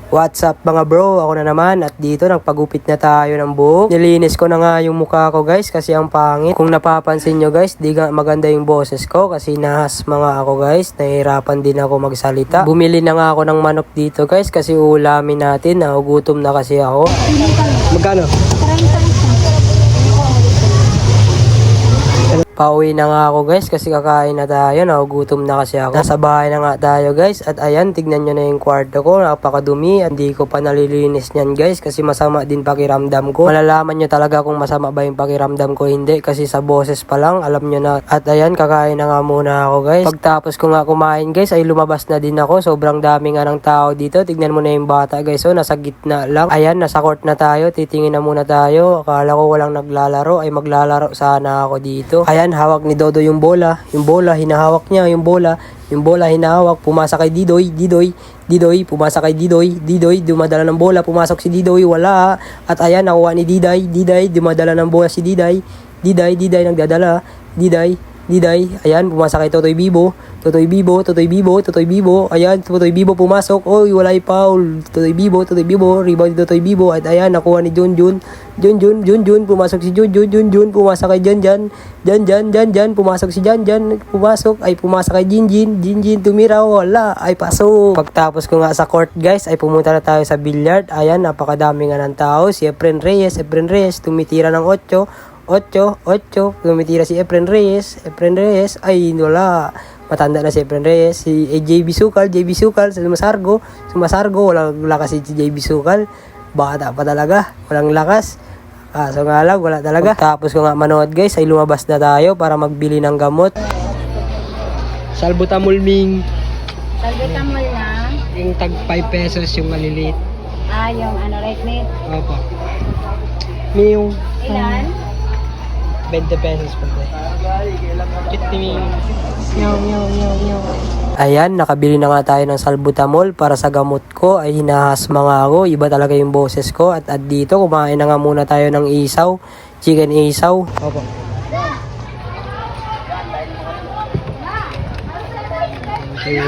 What's up mga bro, ako na naman at dito nagpagupit na tayo ng buhok. Nilinis ko na nga yung mukha ko guys kasi ang pangit. Kung napapansin nyo guys, di maganda yung boses ko kasi nahas mga ako guys. Nahihirapan din ako magsalita. Bumili na nga ako ng manok dito guys kasi ulamin natin. Nagugutom na kasi ako. Magkano? Pauwi na nga ako guys kasi kakain na tayo, nagugutom na kasi ako. Nasa bahay na nga tayo guys at ayan, tignan nyo na yung kwarto ko, napakadumi at hindi ko pa nalilinis nyan guys kasi masama din pakiramdam ko. Malalaman nyo talaga kung masama ba yung pakiramdam ko, hindi kasi sa boses pa lang alam nyo na. At ayan, kakain na nga muna ako guys. Pagtapos ko nga kumain guys ay lumabas na din ako, sobrang dami nga ng tao dito. Tignan mo na yung bata guys, so nasa gitna lang. Ayan, nasa court na tayo, titingin na muna tayo. Akala ko walang naglalaro, ay maglalaro sana ako dito. Ayan, hawak ni Dodo yung bola, hinahawak niya yung bola hinahawak, pumasa kay Didoy, pumasa kay Didoy, dumadala ng bola, pumasok si Didoy, wala, at ayan, nakuha ni Diday, dumadala ng bola si Diday, nagdadala, Diday, ayan, pumasa kay Totoy Bibo, ayan, Totoy Bibo pumasok, oy, wala yung foul, Totoy Bibo, rebound ni Totoy Bibo, at ayan, nakuha ni Junjun, pumasok si Junjun, pumasa kay Jan, pumasok si Jan, pumasa kay Jinjin, tumira, wala, ay pasok. Pagtapos ko nga sa court guys, ay pumunta na tayo sa billiard, ayan, napakadami nga ng tao, si Efren Reyes, tumitira ng 8, tumitira si Efren Reyes, ay wala, matanda na si Efren Reyes, si JB Sukal, sumasargo, wala kasi si JB Sukal, bata pa talaga, walang lakas, so nga lang, wala talaga. Tapos ko nga manood guys, ay lumabas na tayo para magbili ng gamot. Salbutamol na? Yung tag 5 pesos yung maliliit. Yung right mate? Opo. Miyong Ilan? 20 pesos po. Ayan, nakabili na nga tayo ng salbutamol para sa gamot ko. Ay hinahasma nga ako, iba talaga yung boses ko. At dito, kumain na nga muna tayo ng isaw, chicken isaw. Opo. Okay.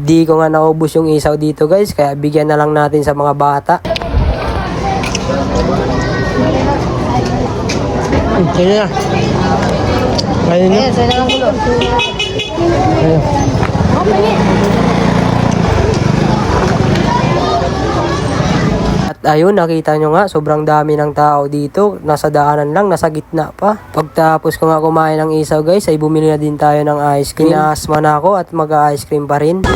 Di ko nga naubos yung isaw dito guys, kaya bigyan na lang natin sa mga bata. Kaya na. Ngayon na. At ayun, nakita nyo nga, sobrang dami ng tao dito. Nasa daanan lang, nasa gitna pa. Pagtapos ko nga kumain ng isaw guys, ay bumili na din tayo ng ice cream. Pinasma na ako at mag-ice cream pa rin.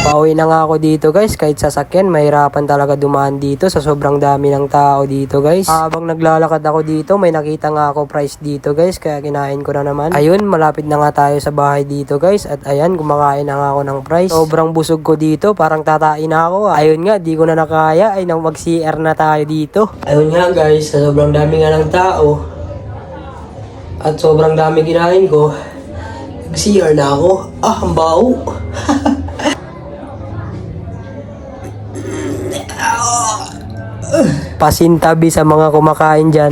Pauwi na nga ako dito guys, kahit sasakyan, mahirapan talaga dumaan dito sa sobrang dami ng tao dito guys. Habang naglalakad ako dito, may nakita nga ako price dito guys, kaya kinain ko na naman. Ayun, malapit na nga tayo sa bahay dito guys, at ayan, kumakain na nga ako ng price. Sobrang busog ko dito, parang tatain na ako. Ayun nga, di ko na nakaya, ay nang mag-CR na tayo dito. Ayun nga guys, sa sobrang dami nga ng tao, at sobrang dami kinain ko, nag-CR na ako. Ang baho. Pasintabi sa mga kumakain dyan.